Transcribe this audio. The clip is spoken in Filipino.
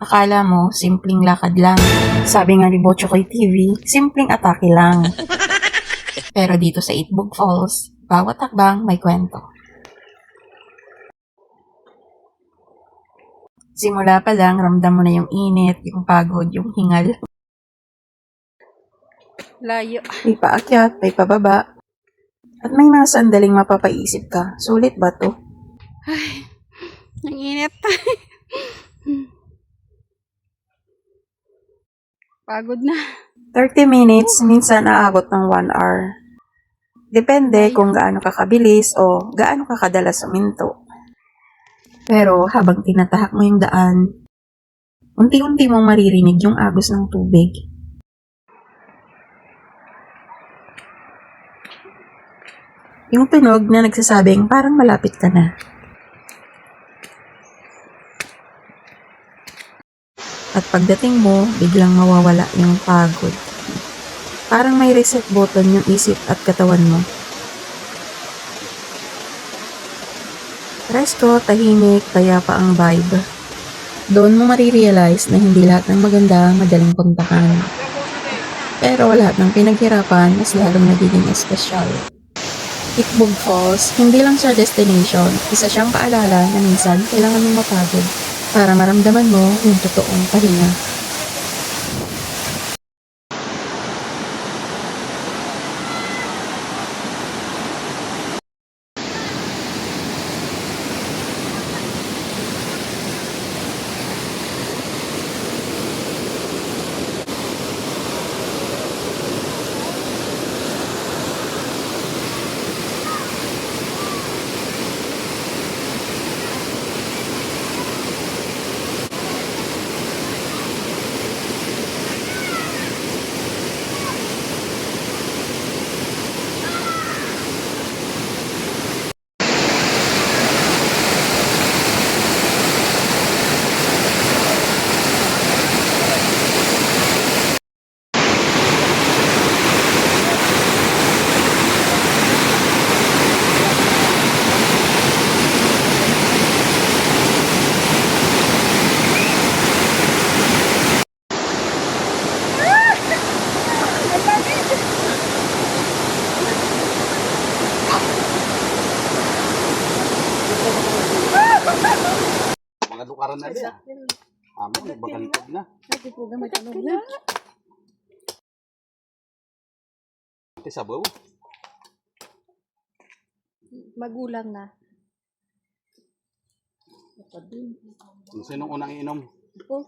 Akala mo, simpleng lakad lang. Sabi nga ni Botchokoy TV, simpleng atake lang. Pero dito sa Itbog Falls, bawat hakbang may kwento. Simula pa lang, ramdam mo na yung init, yung pagod, yung hingal. Layo. May paakyat, may pababa. At may mga sandaling mapapaisip ka, sulit ba to? Ay, ang init. Pagod na. 30 minutes, minsan aabot ng 1 hour. Depende kung gaano ka kabilis o gaano ka kadalas suminto. Pero habang tinatahak mo yung daan, unti-unti mong maririnig yung agos ng tubig. Yung tunog na nagsasabing parang malapit ka na. At pagdating mo, biglang mawawala yung pagod. Parang may reset button yung isip at katawan mo. Presko, tahimik, kaya pa ang vibe. Doon mo marirealize na hindi lahat ng maganda madaling puntahan. Pero lahat ng pinaghirapan mas lalong nagiging espesyal. Itbog Falls, hindi lang siya destination, isa siyang paalala na minsan kailangan mong mapagod para maramdaman mo yung totoong pahinga. Mga lukaran na din. Amo, nagbagalitod na. Nagpupuga matanog na. Ate sabaw. Magulang na. Sinong unang inom? Ako.